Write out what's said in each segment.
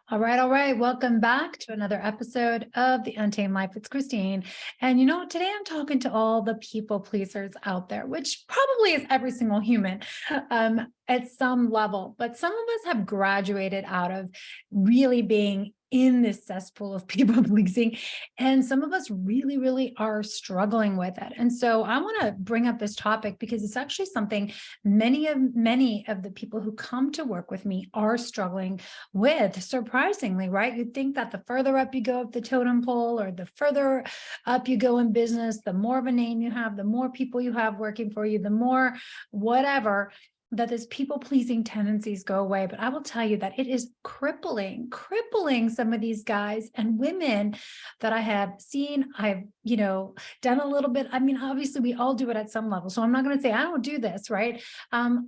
All right. Welcome back to another episode of The Untamed Life. It's Christine. And today I'm talking to all the people pleasers out there, which probably is every single human at some level. But some of us have graduated out of really being in this cesspool of people pleasing. And some of us really, really are struggling with it. And so I want to bring up this topic because it's actually something many of the people who come to work with me are struggling with, surprisingly, right? You'd think that the further up you go up the totem pole, or the further up you go in business, the more of a name you have, the more people you have working for you, the more whatever, that this people-pleasing tendencies go away. But I will tell you that it is crippling some of these guys and women that I have seen. I've, done a little bit. I mean, obviously we all do it at some level. So I'm not going to say I don't do this, right? But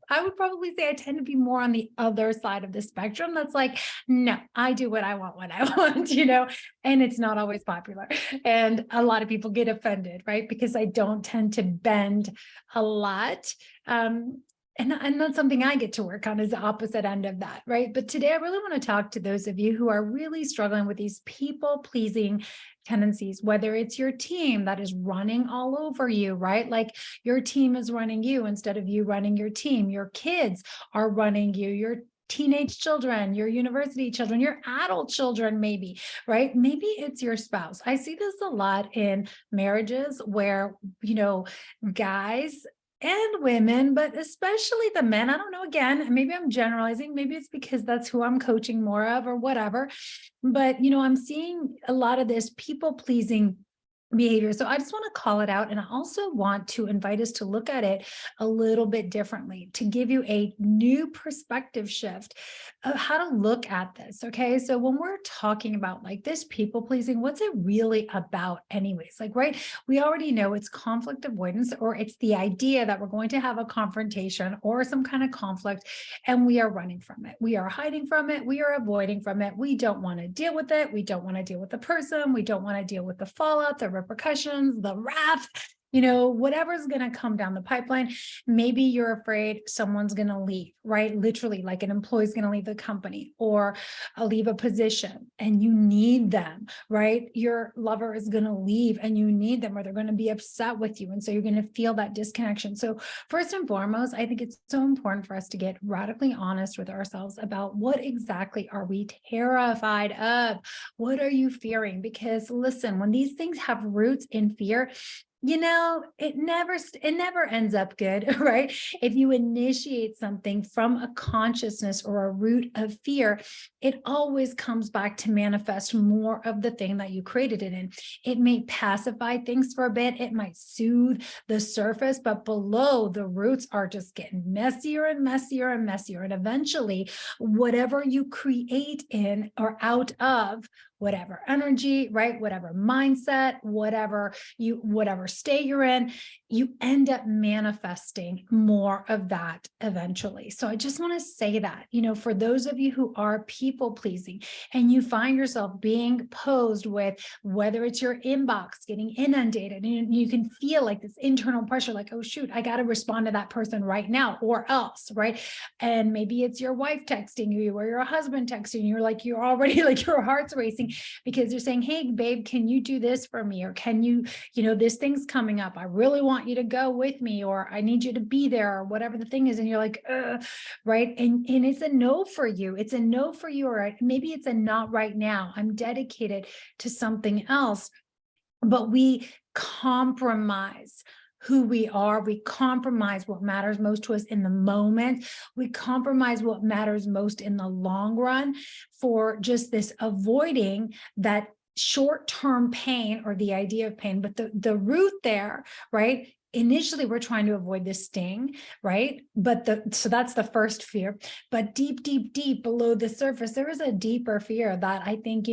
I would probably say I tend to be more on the other side of the spectrum. That's like, no, I do what I want when I want, and it's not always popular. And a lot of people get offended, right? Because I don't tend to bend a lot. And that's something I get to work on, is the opposite end of that, right? But today I really want to talk to those of you who are really struggling with these people-pleasing tendencies, whether it's your team that is running all over you, right? Like your team is running you instead of you running your team. Your kids are running you, your teenage children, your university children, your adult children, maybe, right? Maybe it's your spouse. I see this a lot in marriages where, guys and women, but especially the men. I don't know, again, maybe I'm generalizing, maybe it's because that's who I'm coaching more of or whatever. But, I'm seeing a lot of this people-pleasing behavior. So I just want to call it out. And I also want to invite us to look at it a little bit differently, to give you a new perspective shift of how to look at this. Okay. So when we're talking about like this people pleasing, what's it really about anyways? Like, right, we already know it's conflict avoidance, or it's the idea that we're going to have a confrontation or some kind of conflict and we are running from it. We are hiding from it. We are avoiding from it. We don't want to deal with it. We don't want to deal with the person. We don't want to deal with the fallout, the repercussions, the wrath, whatever's going to come down the pipeline. Maybe you're afraid someone's going to leave, right? Literally, like an employee's going to leave the company or leave a position and you need them, right? Your lover is going to leave and you need them, or they're going to be upset with you. And so you're going to feel that disconnection. So first and foremost, I think it's so important for us to get radically honest with ourselves about what exactly are we terrified of? What are you fearing? Because listen, when these things have roots in fear, it never ends up good, right? If you initiate something from a consciousness or a root of fear, it always comes back to manifest more of the thing that you created it in. It may pacify things for a bit. It might soothe the surface, but below, the roots are just getting messier and messier and messier. And eventually, whatever you create in or out of, whatever energy, right? Whatever mindset, whatever state you're in, you end up manifesting more of that eventually. So I just want to say that, for those of you who are people pleasing and you find yourself being posed with, whether it's your inbox getting inundated and you can feel like this internal pressure, like, oh shoot, I got to respond to that person right now or else, right? And maybe it's your wife texting you or your husband texting you, like you're already like your heart's racing because they're saying, hey babe, can you do this for me? Or can you, this thing's coming up. I really want you to go with me, or I need you to be there, or whatever the thing is. And you're like, right. And it's a no for you. It's a no for you. Or maybe it's a not right now. I'm dedicated to something else. But we compromise who we are. We compromise what matters most to us in the moment. We compromise what matters most in the long run for just this avoiding that short-term pain, or the idea of pain. But the root there, right? Initially, we're trying to avoid this sting, right? So that's the first fear. But deep below the surface, there is a deeper fear that I think,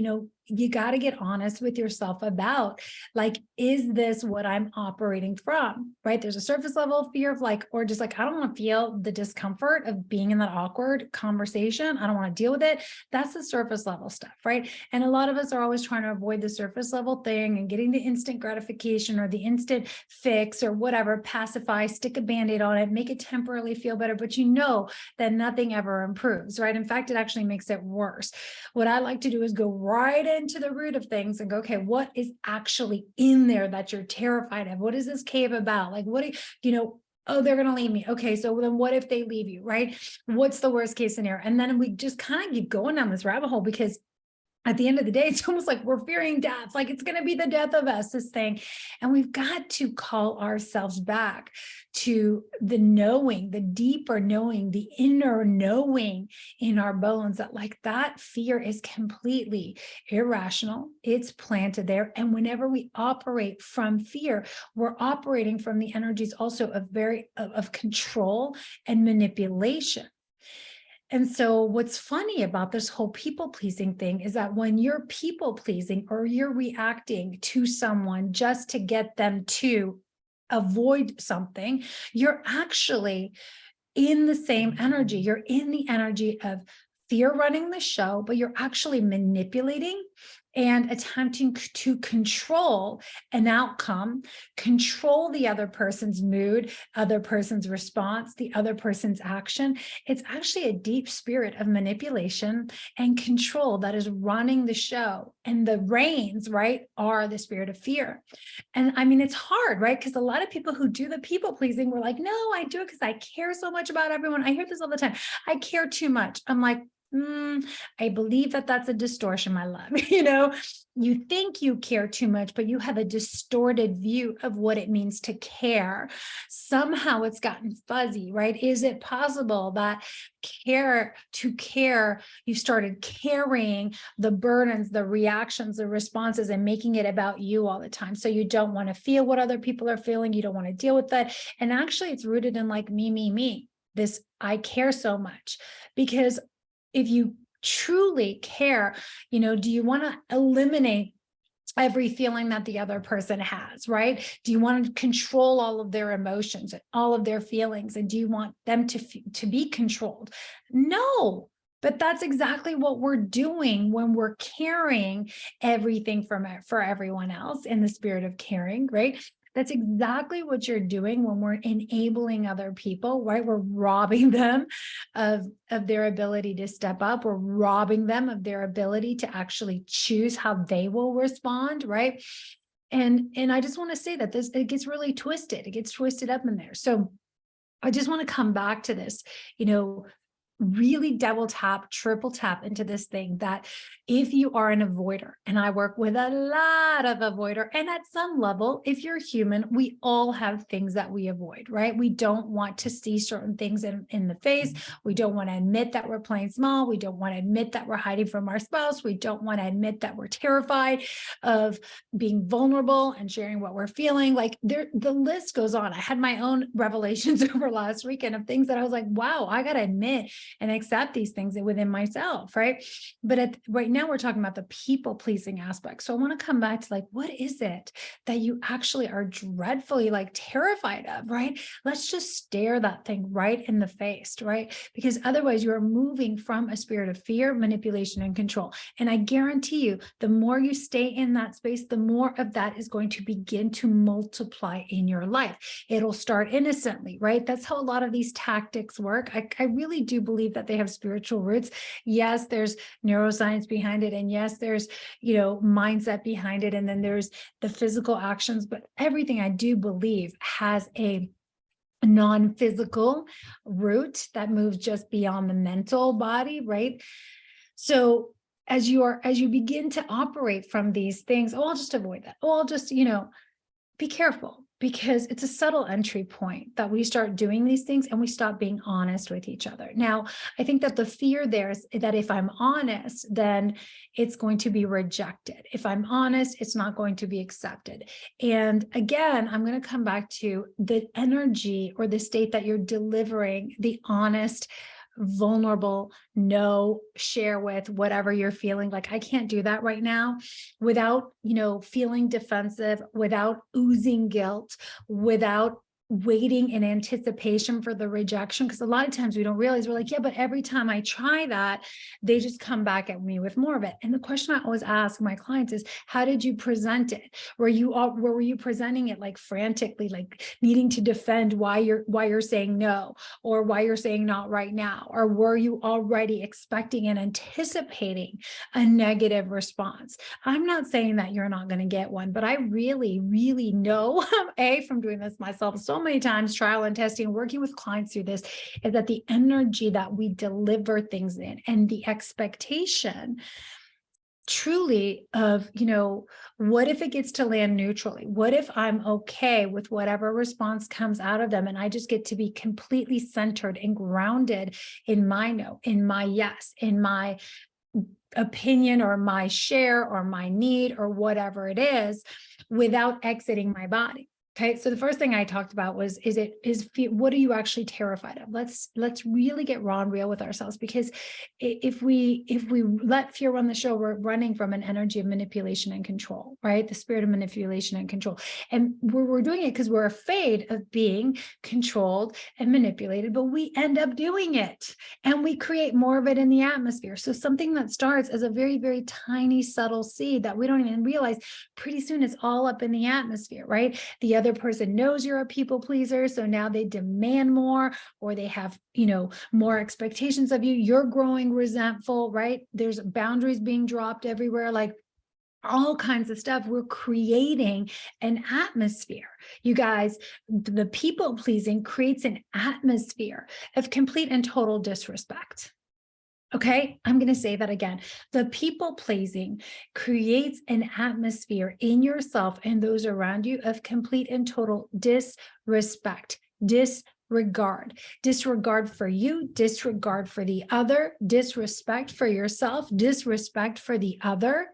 you got to get honest with yourself about, like, is this what I'm operating from, right? There's a surface level fear of like, or just like, I don't want to feel the discomfort of being in that awkward conversation. I don't want to deal with it. That's the surface level stuff, right? And a lot of us are always trying to avoid the surface level thing and getting the instant gratification or the instant fix or whatever, pacify, stick a Band-Aid on it, make it temporarily feel better, but you know that nothing ever improves, right? In fact, it actually makes it worse. What I like to do is go right into the root of things and go, okay, what is actually in there that you're terrified of? What is this cave about? Like, what do you know, oh, they're going to leave me. Okay. So then what if they leave you, right? What's the worst case scenario? And then we just kind of keep going down this rabbit hole, because at the end of the day, it's almost like we're fearing death, like it's going to be the death of us, this thing. And we've got to call ourselves back to the knowing, the deeper knowing, the inner knowing in our bones that like that fear is completely irrational. It's planted there. And whenever we operate from fear, we're operating from the energies also of control and manipulation. And so what's funny about this whole people pleasing thing is that when you're people pleasing or you're reacting to someone just to get them to avoid something, you're actually in the same energy. You're in the energy of fear running the show, but you're actually manipulating and attempting to control an outcome, control the other person's mood, other person's response, the other person's action. It's actually a deep spirit of manipulation and control that is running the show. And the reins, right, are the spirit of fear. And I mean, it's hard, right? Because a lot of people who do the people pleasing were like, no, I do it because I care so much about everyone. I hear this all the time. I care too much. I'm like, I believe that that's a distortion, my love. You know, you think you care too much, but you have a distorted view of what it means to care. Somehow it's gotten fuzzy, right? Is it possible that to care, you started carrying the burdens, the reactions, the responses, and making it about you all the time? So you don't want to feel what other people are feeling. You don't want to deal with that. And actually it's rooted in like me, this, I care so much. Because if you truly care, you know, do you want to eliminate every feeling that the other person has, right? Do you want to control all of their emotions and all of their feelings? And do you want them to be controlled? No, but that's exactly what we're doing when we're carrying everything for everyone else in the spirit of caring, right? That's exactly what you're doing when we're enabling other people, right? We're robbing them of their ability to step up. We're robbing them of their ability to actually choose how they will respond, right? And I just want to say that it gets really twisted. It gets twisted up in there. So I just want to come back to this, you know, really double tap, triple tap into this thing that if you are an avoider, and I work with a lot of avoider, and at some level, if you're human, we all have things that we avoid, right? We don't want to see certain things in the face. We don't want to admit that we're playing small. We don't want to admit that we're hiding from our spouse. We don't want to admit that we're terrified of being vulnerable and sharing what we're feeling. Like the list goes on. I had my own revelations over last weekend of things that I was like, wow, I got to admit and accept these things within myself, right? But right now we're talking about the people pleasing aspect. So I want to come back to like, what is it that you actually are dreadfully like terrified of, right? Let's just stare that thing right in the face, right? Because otherwise you are moving from a spirit of fear, manipulation, and control. And I guarantee you, the more you stay in that space, the more of that is going to begin to multiply in your life. It'll start innocently, right? That's how a lot of these tactics work. I really do believe that they have spiritual roots. Yes, there's neuroscience behind it. And yes, there's, you know, mindset behind it. And then there's the physical actions, but everything I do believe has a non-physical root that moves just beyond the mental body, right? So as you begin to operate from these things, oh, I'll just avoid that. Oh, I'll just, you know, be careful, because it's a subtle entry point that we start doing these things and we stop being honest with each other. Now, I think that the fear there is that if I'm honest, then it's going to be rejected. If I'm honest, it's not going to be accepted. And again, I'm going to come back to the energy or the state that you're delivering the honest vulnerable no, share with whatever you're feeling. Like, I can't do that right now without, feeling defensive, without oozing guilt, without waiting in anticipation for the rejection. Because a lot of times we don't realize, we're like, yeah, but every time I try that, they just come back at me with more of it. And the question I always ask my clients is, how did you present it? Were you presenting it like frantically, like needing to defend why you're saying no, or why you're saying not right now? Or were you already expecting and anticipating a negative response? I'm not saying that you're not going to get one, but I really, really know, from doing this myself so many times, trial and testing, working with clients through this, is that the energy that we deliver things in and the expectation truly of, what if it gets to land neutrally? What if I'm okay with whatever response comes out of them, and I just get to be completely centered and grounded in my no, in my yes, in my opinion or my share or my need or whatever it is, without exiting my body. Okay. So the first thing I talked about was, what are you actually terrified of? Let's really get raw and real with ourselves, because if we let fear run the show, we're running from an energy of manipulation and control, right? The spirit of manipulation and control. And we're doing it because we're afraid of being controlled and manipulated, but we end up doing it and we create more of it in the atmosphere. So something that starts as a very, very tiny, subtle seed that we don't even realize, pretty soon it's all up in the atmosphere, right? The other person knows you're a people pleaser, so now they demand more, or they have, more expectations of you. You're growing resentful, right? There's boundaries being dropped everywhere, like all kinds of stuff. We're creating an atmosphere. You guys, the people pleasing creates an atmosphere of complete and total disrespect. Okay, I'm going to say that again. The people pleasing creates an atmosphere in yourself and those around you of complete and total disrespect, disregard for you, disregard for the other, disrespect for yourself, disrespect for the other.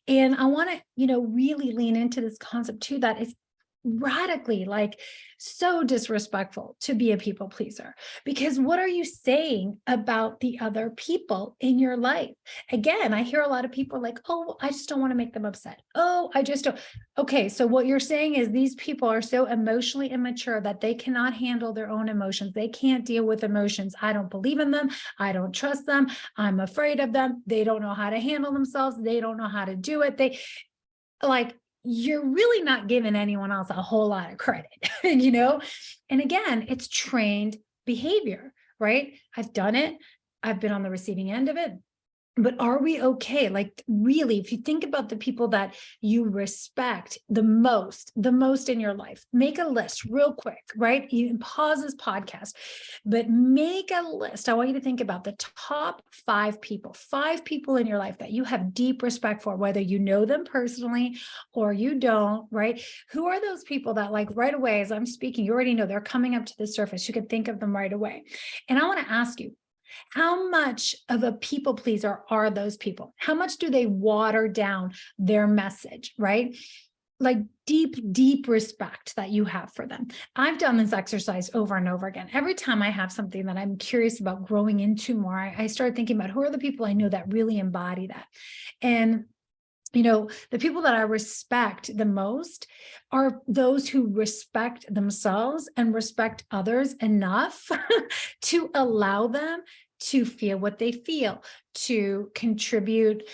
And I want to, really lean into this concept too, that is radically, like, so disrespectful to be a people pleaser, because what are you saying about the other people in your life? Again, I hear a lot of people like, oh, I just don't want to make them upset. Oh, I just don't. Okay, so what you're saying is these people are so emotionally immature that they cannot handle their own emotions. They can't deal with emotions. I don't believe in them. I don't trust them. I'm afraid of them. They don't know how to handle themselves. They don't know how to do it. You're really not giving anyone else a whole lot of credit, And again, it's trained behavior, right? I've done it. I've been on the receiving end of it. But are we okay? Like, really, if you think about the people that you respect the most in your life, make a list real quick, right? You can pause this podcast, but make a list. I want you to think about the top 5 people in your life that you have deep respect for, whether you know them personally or you don't, right? Who are those people that, like, right away, as I'm speaking, you already know they're coming up to the surface. You can think of them right away. And I want to ask you, how much of a people pleaser are those people? How much do they water down their message, right? Like deep, deep respect that you have for them. I've done this exercise over and over again. Every time I have something that I'm curious about growing into more, I start thinking about, who are the people I know that really embody that? And the people that I respect the most are those who respect themselves and respect others enough to allow them to feel what they feel, to contribute,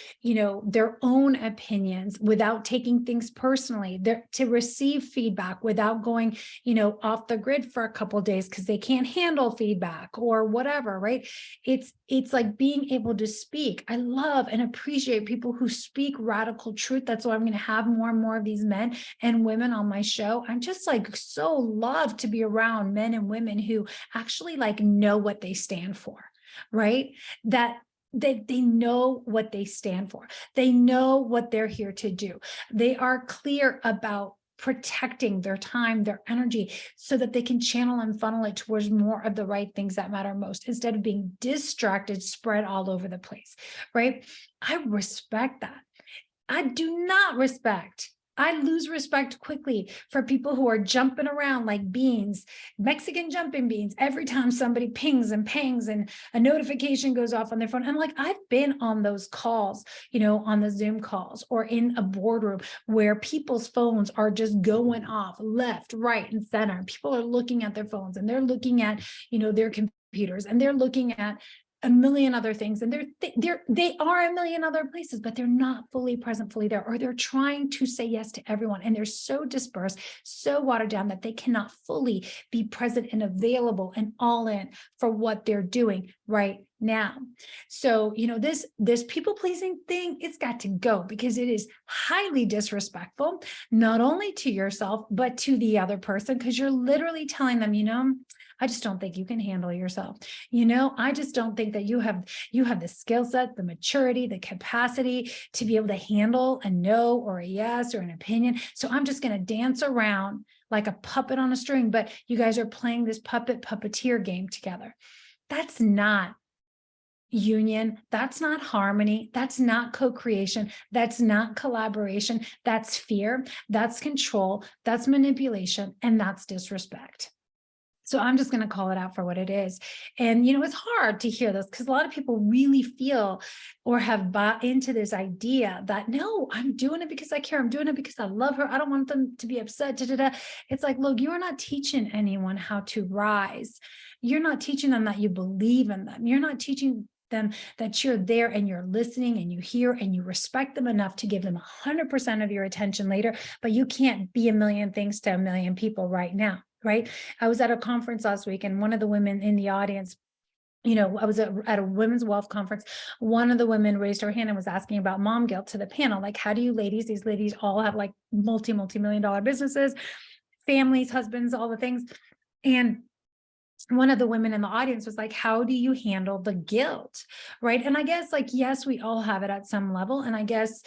their own opinions without taking things personally, to receive feedback without going, off the grid for a couple of days because they can't handle feedback or whatever, right? It's like being able to speak. I love and appreciate people who speak radical truth. That's why I'm going to have more and more of these men and women on my show. I'm just like so love to be around men and women who actually like know what they stand for, right? That they know what they stand for. They know what they're here to do. They are clear about protecting their time, their energy, so that they can channel and funnel it towards more of the right things that matter most, instead of being distracted, spread all over the place, right? I respect that. I do not respect I lose respect quickly for people who are jumping around like beans, Mexican jumping beans, every time somebody pings and pangs and a notification goes off on their phone. I'm like, I've been on those calls, on the Zoom calls or in a boardroom where people's phones are just going off left, right, and center. People are looking at their phones and they're looking at, their computers, and they're looking at a million other things, and they are a million other places, but they're not fully present, fully there, or they're trying to say yes to everyone, and they're so dispersed, so watered down that they cannot fully be present and available and all in for what they're doing right now. So, this people pleasing thing, it's got to go, because it is highly disrespectful, not only to yourself, but to the other person, because you're literally telling them, I just don't think you can handle yourself. I just don't think that you have the skill set, the maturity, the capacity to be able to handle a no or a yes or an opinion. So I'm just going to dance around like a puppet on a string, but you guys are playing this puppeteer game together. That's not union. That's not harmony. That's not co-creation. That's not collaboration. That's fear. That's control. That's manipulation. And that's disrespect. So I'm just going to call it out for what it is. And, it's hard to hear this because a lot of people really feel or have bought into this idea that, no, I'm doing it because I care. I'm doing it because I love her. I don't want them to be upset. It's like, look, you are not teaching anyone how to rise. You're not teaching them that you believe in them. You're not teaching them that you're there and you're listening and you hear and you respect them enough to give them 100% of your attention later, but you can't be a million things to a million people right now. Right. I was at a conference last week, and one of the women in the audience, I was at a women's wealth conference. One of the women raised her hand and was asking about mom guilt to the panel. Like, how do you these ladies all have like multi-million dollar businesses, families, husbands, all the things. And one of the women in the audience was like, how do you handle the guilt? Right. And I guess yes, we all have it at some level. And I guess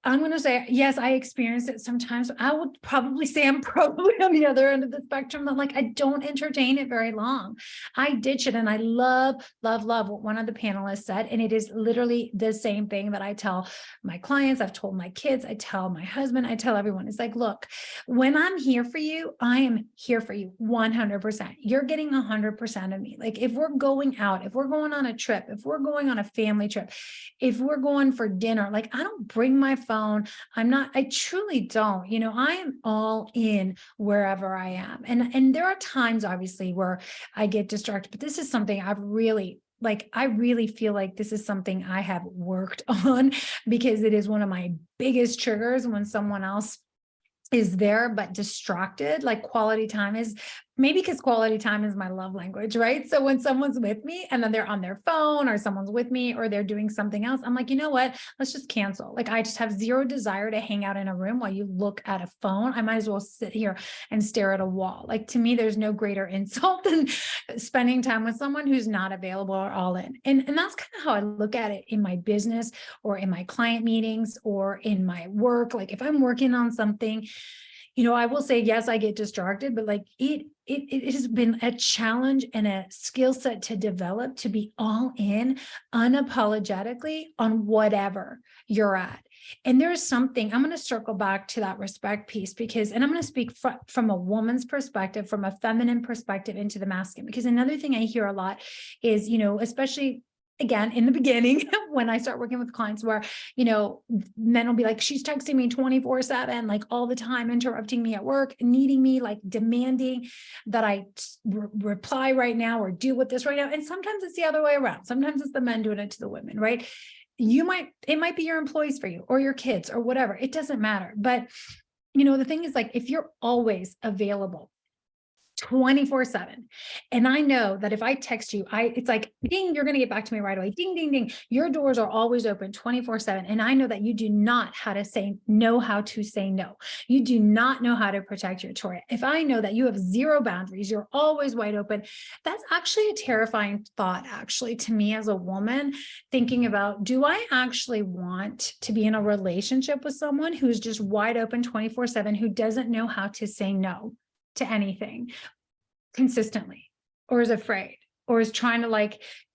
I'm going to say, yes, I experience it sometimes. I would probably say I'm probably on the other end of the spectrum. That I don't entertain it very long. I ditch it. And I love what one of the panelists said. And it is literally the same thing that I tell my clients. I've told my kids, I tell my husband, I tell everyone. It's like, look, when I'm here for you, I am here for you 100%. You're getting 100% of me. If we're going out, if we're going on a trip, if we're going on a family trip, if we're going for dinner, I don't bring my phone. I truly don't, I am all in wherever I am. And there are times obviously where I get distracted, but this is something I've really I really feel like this is something I have worked on, because it is one of my biggest triggers when someone else is there but distracted. Quality time is, maybe because quality time is my love language, right? So when someone's with me and then they're on their phone, or someone's with me or they're doing something else, I'm like, you know what, let's just cancel. I just have zero desire to hang out in a room while you look at a phone. I might as well sit here and stare at a wall. To me, there's no greater insult than spending time with someone who's not available or all in. And that's kind of how I look at it in my business or in my client meetings or in my work. If I'm working on something, I will say, yes, I get distracted, but it has been a challenge and a skill set to develop, to be all in unapologetically on whatever you're at. And there's something, I'm going to circle back to that respect piece, because, and I'm going to speak from a woman's perspective, from a feminine perspective into the masculine, because another thing I hear a lot is, especially again, in the beginning, when I start working with clients where, men will be like, she's texting me 24/7, all the time, interrupting me at work, needing me, demanding that I reply right now or deal with this right now. And sometimes it's the other way around. Sometimes it's the men doing it to the women, right? It might be your employees for you or your kids or whatever. It doesn't matter. But, the thing is, if you're always available 24/7. And I know that if I text you, it's like, ding, you're going to get back to me right away. Ding, ding, ding. Your doors are always open 24/7. And I know that you do not know how to say no. You do not know how to protect your territory. If I know that you have zero boundaries, you're always wide open. That's actually a terrifying thought, actually, to me as a woman, thinking about, do I actually want to be in a relationship with someone who's just wide open 24/7, who doesn't know how to say no to anything consistently, or is afraid, or is trying to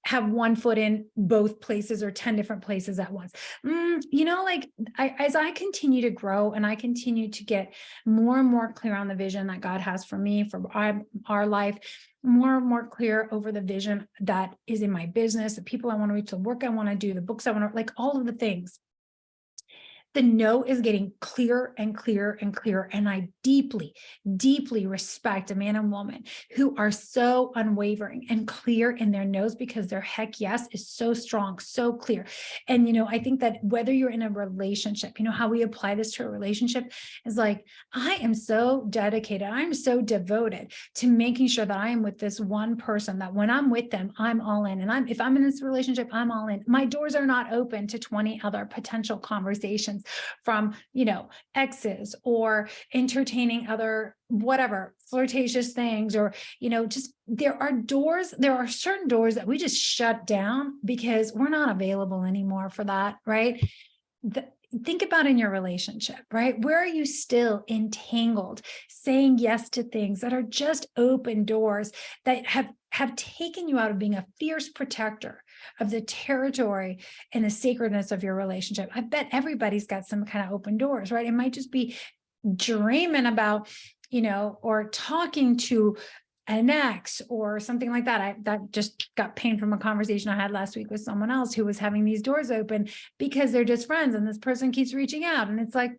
have one foot in both places or 10 different places at once. Like as I continue to grow and I continue to get more and more clear on the vision that God has for me, for our life, more and more clear over the vision that is in my business, the people I want to reach, the work I want to do, the books I want to, like all of the things. The no is getting clearer and clearer and clearer. And I deeply, deeply respect a man and woman who are so unwavering and clear in their no's, because their heck yes is so strong, so clear. And, I think that whether you're in a relationship, how we apply this to a relationship is like, I am so dedicated, I'm so devoted to making sure that I am with this one person, that when I'm with them, I'm all in. And if I'm in this relationship, I'm all in. My doors are not open to 20 other potential conversations from, exes, or entertaining other whatever flirtatious things, or, just there are certain doors that we just shut down because we're not available anymore for that, right? Think about in your relationship, right? Where are you still entangled, saying yes to things that are just open doors that have taken you out of being a fierce protector of the territory and the sacredness of your relationship? I bet everybody's got some kind of open doors, right? It might just be dreaming about, or talking to an ex or something like that. That just got pain from a conversation I had last week with someone else who was having these doors open because they're just friends and this person keeps reaching out. And it's like,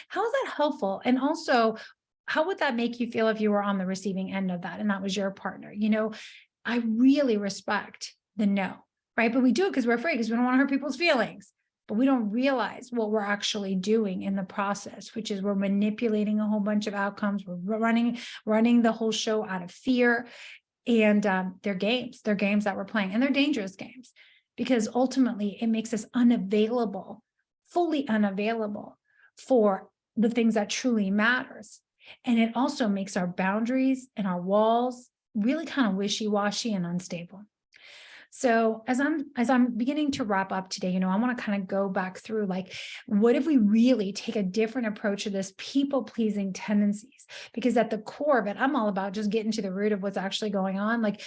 how is that helpful? And also, how would that make you feel if you were on the receiving end of that and that was your partner? I really respect the no, right? But we do it because we're afraid, because we don't want to hurt people's feelings. But we don't realize what we're actually doing in the process, which is we're manipulating a whole bunch of outcomes. We're running the whole show out of fear. And they're games that we're playing, and they're dangerous games, because ultimately it makes us unavailable, fully unavailable for the things that truly matters. And it also makes our boundaries and our walls really kind of wishy-washy and unstable. So as I'm beginning to wrap up today, I want to kind of go back through, like, what if we really take a different approach to this people-pleasing tendencies? Because at the core of it, I'm all about just getting to the root of what's actually going on. Like,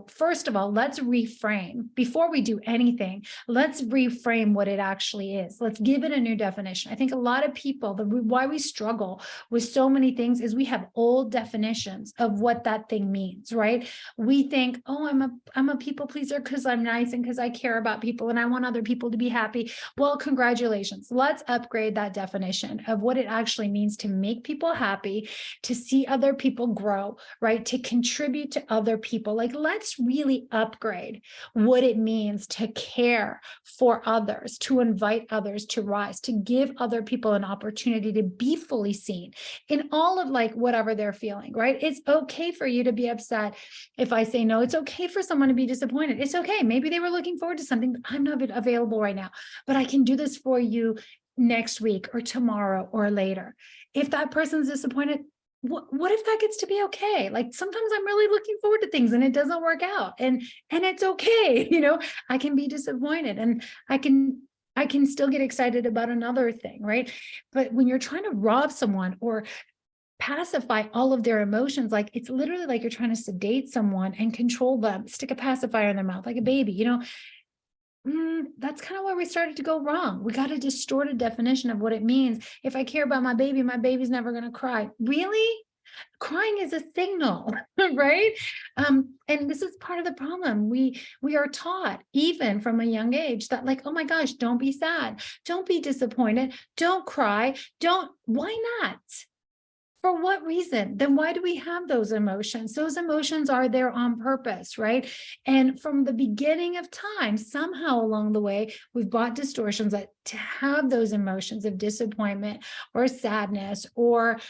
first of all, let's reframe before we do anything. Let's reframe what it actually is. Let's give it a new definition. I think a lot of people, why we struggle with so many things is we have old definitions of what that thing means, right? We think, oh, I'm a people pleaser because I'm nice and because I care about people and I want other people to be happy. Well, congratulations. Let's upgrade that definition of what it actually means to make people happy, to see other people grow, right? To contribute to other people. Like, let's really upgrade what it means to care for others, to invite others to rise, to give other people an opportunity to be fully seen in all of, like, whatever they're feeling, right? It's okay for you to be upset if I say no. It's okay for someone to be disappointed. It's okay. Maybe they were looking forward to something, but I'm not available right now, but I can do this for you next week or tomorrow or later. If that person's disappointed, what if that gets to be okay? Like, sometimes I'm really looking forward to things and it doesn't work out, and it's okay. I can be disappointed, and I can still get excited about another thing, right? But when you're trying to rob someone or pacify all of their emotions, like, it's literally like you're trying to sedate someone and control them, stick a pacifier in their mouth like a baby, that's kind of where we started to go wrong. We got a distorted definition of what it means. If I care about my baby's never going to cry. Really? Crying is a signal, right? And this is part of the problem. We are taught, even from a young age, that, like, oh my gosh, don't be sad, don't be disappointed, don't cry, why not? For what reason? Then why do we have those emotions? Those emotions are there on purpose, right? And from the beginning of time, somehow along the way, we've bought distortions that to have those emotions of disappointment or sadness, or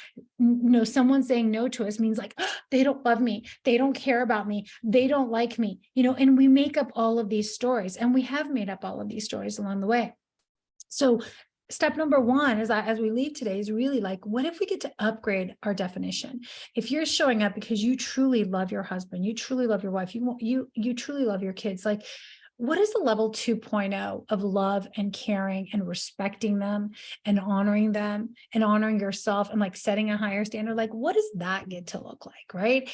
someone saying no to us means, like, oh, they don't love me, they don't care about me, they don't like me, and we make up all of these stories, and we have made up all of these stories along the way. So step number one is, as we leave today, is really like, what if we get to upgrade our definition? If you're showing up because you truly love your husband, you truly love your wife, you truly love your kids, like, what is the level 2.0 of love and caring and respecting them and honoring them and honoring yourself and like setting a higher standard? Like, what does that get to look like, right?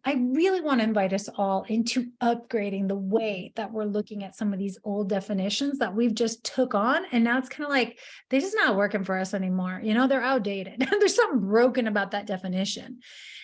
I really want to invite us all into upgrading the way that we're looking at some of these old definitions that we've just took on. And now it's kind of like, they're just not working for us anymore. You know, they're outdated. There's something broken about that definition.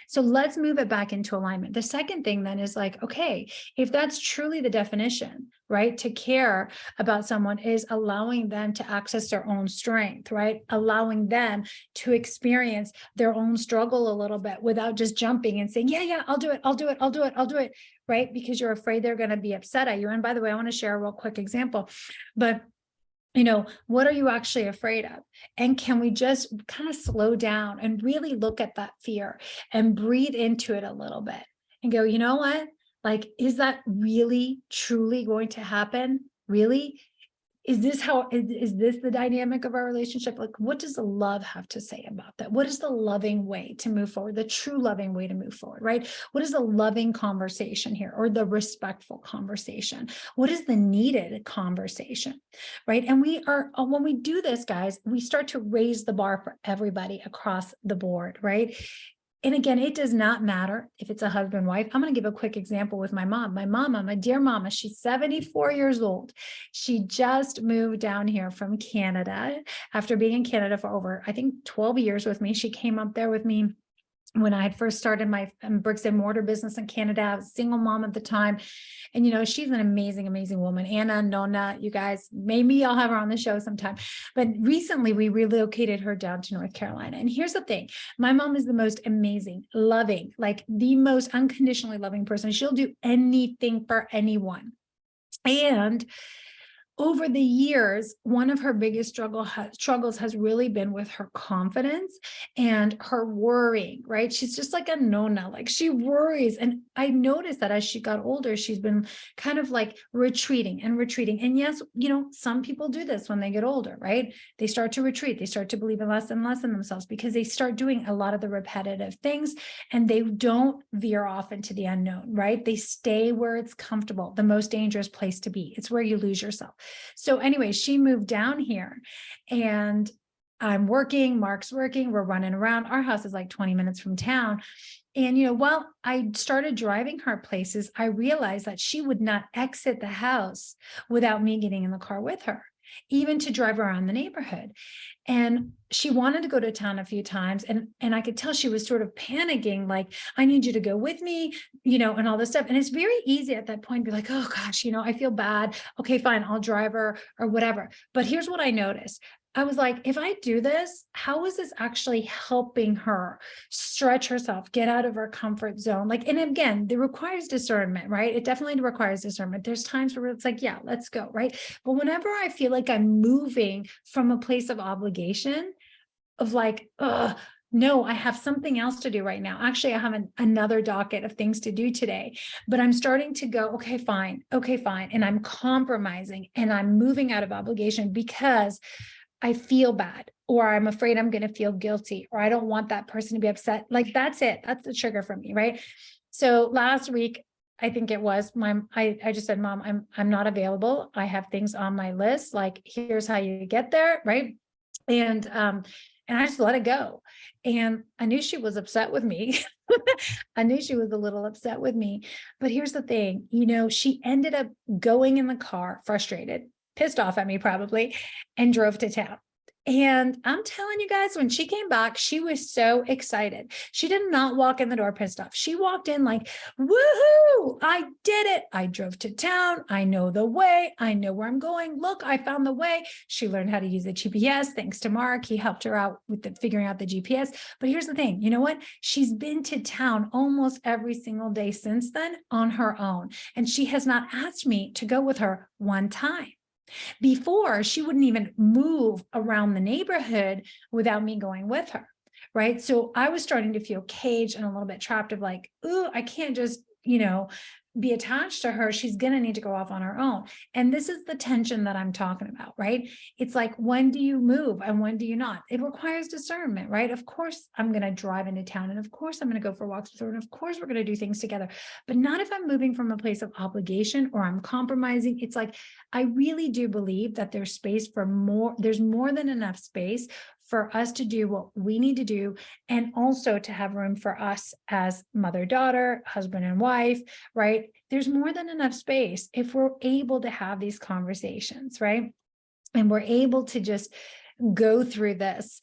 So let's move it back into alignment. The second thing then is like, okay, if that's truly the definition, right? To care about someone is allowing them to access their own strength, right? Allowing them to experience their own struggle a little bit without just jumping and saying, yeah, I'll do it, I'll do it, I'll do it, I'll do it, right? Because you're afraid they're going to be upset at you. And by the way, I want to share a real quick example, but what are you actually afraid of? And can we just kind of slow down and really look at that fear and breathe into it a little bit and go, you know what? Like, is that really, truly going to happen? Really? Is this the dynamic of our relationship? Like, what does the love have to say about that? What is the loving way to move forward? The true loving way to move forward, right? What is the loving conversation here, or the respectful conversation? What is the needed conversation, right? And when we do this, guys, we start to raise the bar for everybody across the board, right? And again, it does not matter if it's a husband, wife. I'm going to give a quick example with my mom. My mama, my dear mama, she's 74 years old. She just moved down here from Canada after being in Canada for over, I think, 12 years with me. She came up there with me when I had first started my bricks and mortar business in Canada. I was a single mom at the time. And, she's an amazing, amazing woman. Anna, Nona, you guys, maybe I'll have her on the show sometime. But recently we relocated her down to North Carolina. And here's the thing. My mom is the most amazing, loving, like the most unconditionally loving person. She'll do anything for anyone. And over the years, one of her biggest struggles has really been with her confidence and her worrying, right? She's just like a Nona, like she worries. And I noticed that as she got older, she's been kind of like retreating and retreating. And yes, some people do this when they get older, right? They start to retreat. They start to believe in less and less in themselves because they start doing a lot of the repetitive things and they don't veer off into the unknown, right? They stay where it's comfortable, the most dangerous place to be. It's where you lose yourself. So anyway, she moved down here and I'm working, Mark's working, we're running around. Our house is like 20 minutes from town. And, while I started driving her places, I realized that she would not exit the house without me getting in the car with her, even to drive around the neighborhood. And she wanted to go to town a few times. And I could tell she was sort of panicking, like, I need you to go with me, and all this stuff. And it's very easy at that point to be like, oh gosh, I feel bad. Okay, fine, I'll drive her or whatever. But here's what I noticed. I was like, if I do this, how is this actually helping her stretch herself, get out of her comfort zone? Like, and again, it requires discernment, right? It definitely requires discernment. There's times where it's like, yeah, let's go, right? But whenever I feel like I'm moving from a place of obligation, of like, no, I have something else to do right now. Actually, I have another docket of things to do today, but I'm starting to go, okay, fine. And I'm compromising and I'm moving out of obligation because I feel bad, or I'm afraid I'm going to feel guilty, or I don't want that person to be upset. Like, that's it. That's the trigger for me, right? So last week, I think it was I just said, Mom, I'm not available. I have things on my list. Like, here's how you get there, right? And I just let it go. And I knew she was upset with me. I knew she was a little upset with me. But here's the thing, she ended up going in the car, frustrated, pissed off at me probably, and drove to town. And I'm telling you guys, when she came back, she was so excited. She did not walk in the door pissed off. She walked in like, woohoo, I did it. I drove to town. I know the way. I know where I'm going. Look, I found the way. She learned how to use the GPS. Thanks to Mark. He helped her out with figuring out the GPS. But here's the thing. You know what? She's been to town almost every single day since then on her own. And she has not asked me to go with her one time. Before, she wouldn't even move around the neighborhood without me going with her, right? So I was starting to feel caged and a little bit trapped of like, ooh, I can't just, be attached to her, she's going to need to go off on her own. And this is the tension that I'm talking about, right? It's like, when do you move and when do you not? It requires discernment, right? Of course, I'm going to drive into town, and of course, I'm going to go for walks with her, and of course, we're going to do things together, but not if I'm moving from a place of obligation or I'm compromising. It's like, I really do believe that there's space for more. There's more than enough space for us to do what we need to do, and also to have room for us as mother-daughter, husband and wife, right? There's more than enough space if we're able to have these conversations, right? And we're able to just go through this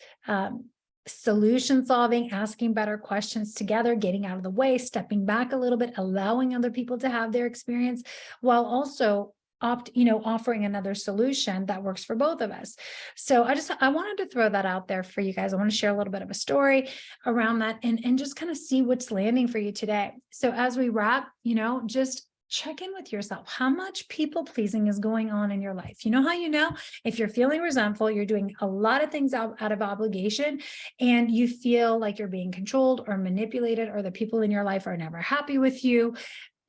solution solving, asking better questions together, getting out of the way, stepping back a little bit, allowing other people to have their experience, while also offering another solution that works for both of us. So I wanted to throw that out there for you guys. I want to share a little bit of a story around that, and just kind of see what's landing for you today. So as we wrap, just check in with yourself. How much people pleasing is going on in your life? You know how if you're feeling resentful, you're doing a lot of things out of obligation, and you feel like you're being controlled or manipulated, or the people in your life are never happy with you.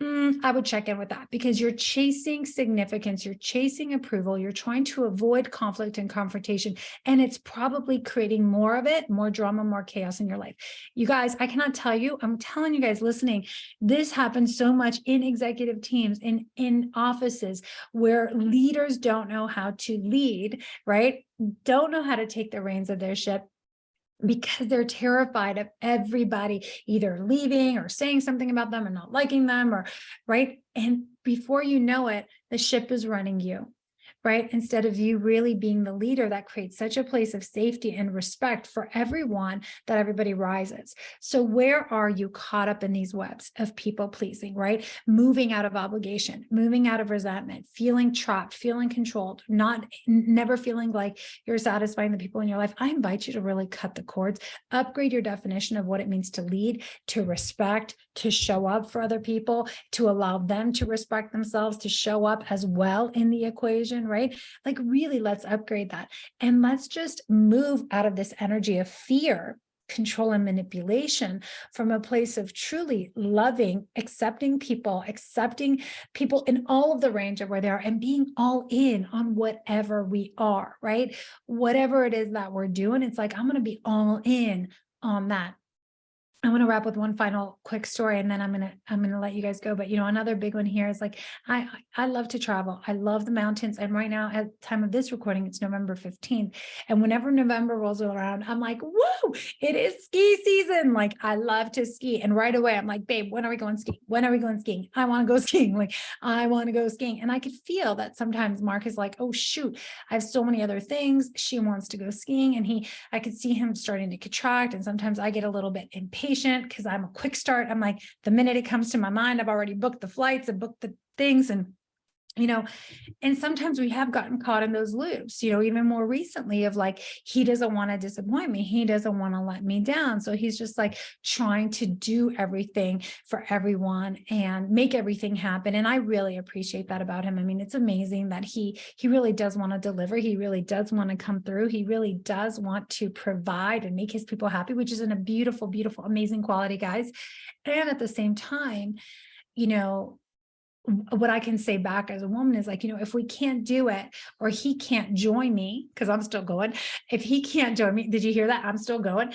I would check in with that, because you're chasing significance, you're chasing approval, you're trying to avoid conflict and confrontation, and it's probably creating more of it, more drama, more chaos in your life. You guys, I cannot tell you, I'm telling you guys listening, this happens so much in executive teams, in offices, where leaders don't know how to lead, right? Don't know how to take the reins of their ship, because they're terrified of everybody either leaving or saying something about them and not liking them, or right. And before you know it, the ship is running you, right? Instead of you really being the leader that creates such a place of safety and respect for everyone, that everybody rises. So where are you caught up in these webs of people pleasing, right? Moving out of obligation, moving out of resentment, feeling trapped, feeling controlled, never feeling like you're satisfying the people in your life. I invite you to really cut the cords, upgrade your definition of what it means to lead, to respect, to show up for other people, to allow them to respect themselves, to show up as well in the equation, right? Like, really, let's upgrade that. And let's just move out of this energy of fear, control, and manipulation, from a place of truly loving, accepting people in all of the range of where they are, and being all in on whatever we are, right? Whatever it is that we're doing, it's like, I'm going to be all in on that. I want to wrap with one final quick story, and then I'm gonna let you guys go. But another big one here is like, I love to travel. I love the mountains. And right now, at the time of this recording, it's November 15th. And whenever November rolls around, I'm like, whoa, it is ski season. Like, I love to ski. And right away, I'm like, babe, when are we going skiing? When are we going skiing? I want to go skiing. Like, I want to go skiing. And I could feel that sometimes Mark is like, oh shoot, I have so many other things. She wants to go skiing. And I could see him starting to contract. And sometimes I get a little bit impatient, because I'm a quick start. I'm like, the minute it comes to my mind, I've already booked the flights and booked the things. And sometimes we have gotten caught in those loops, even more recently, of like, he doesn't want to disappoint me. He doesn't want to let me down. So he's just like trying to do everything for everyone and make everything happen. And I really appreciate that about him. I mean, it's amazing that he really does want to deliver. He really does want to come through. He really does want to provide and make his people happy, which is a beautiful, beautiful, amazing quality, guys. And at the same time, what I can say back as a woman is like, if we can't do it, or he can't join me, because I'm still going. If he can't join me, did you hear that? I'm still going.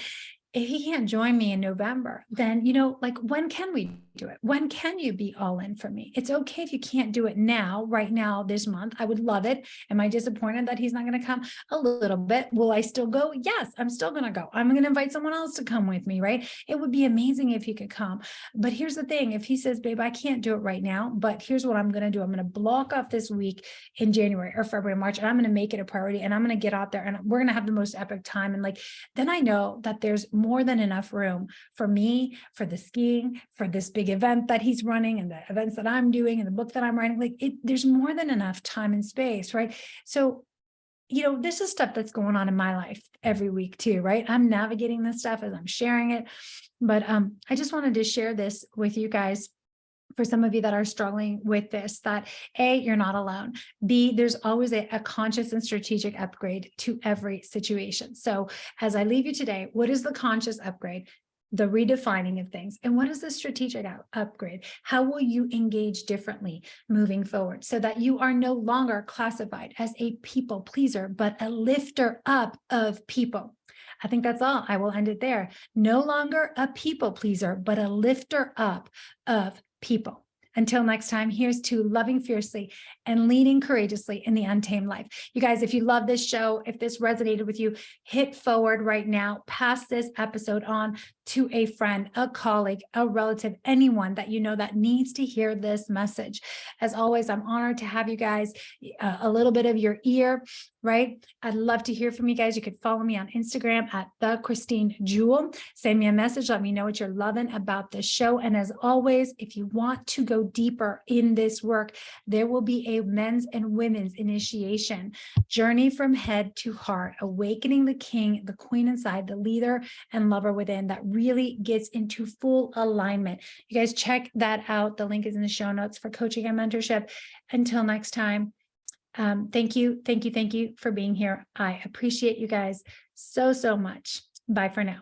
If he can't join me in November, then, like, when can we do it? When can you be all in for me? It's okay if you can't do it now, right now, this month. I would love it. Am I disappointed that he's not going to come? A little bit. Will I still go? Yes, I'm still going to go. I'm going to invite someone else to come with me, right? It would be amazing if he could come. But here's the thing. If he says, babe, I can't do it right now, but here's what I'm going to do. I'm going to block off this week in January or February, March, and I'm going to make it a priority, and I'm going to get out there, and we're going to have the most epic time. And like, then I know that there's more than enough room for me, for the skiing, for this big event that he's running, and the events that I'm doing, and the book that I'm writing. Like, there's more than enough time and space, right? So, this is stuff that's going on in my life every week too, right? I'm navigating this stuff as I'm sharing it. But I just wanted to share this with you guys, for some of you that are struggling with this, that A, you're not alone. B, there's always a conscious and strategic upgrade to every situation. So as I leave you today, what is the conscious upgrade? the redefining of things. And what is the strategic upgrade? How will you engage differently moving forward so that you are no longer classified as a people pleaser, but a lifter up of people? I think that's all. I will end it there. No longer a people pleaser, but a lifter up of people. Until next time, here's to loving fiercely and leading courageously in the untamed life. You guys, if you love this show, if this resonated with you, hit forward right now, pass this episode on to a friend, a colleague, a relative, anyone that you know that needs to hear this message. As always, I'm honored to have you guys, a little bit of your ear, right? I'd love to hear from you guys. You could follow me on Instagram at the Christine Jewel. Send me a message. Let me know what you're loving about this show. And as always, if you want to go deeper in this work, there will be a men's and women's initiation journey from head to heart, awakening the king, the queen inside, the leader and lover within that really gets into full alignment. You guys check that out. The link is in the show notes for coaching and mentorship. Until next time. Thank you for being here. I appreciate you guys so much. Bye for now.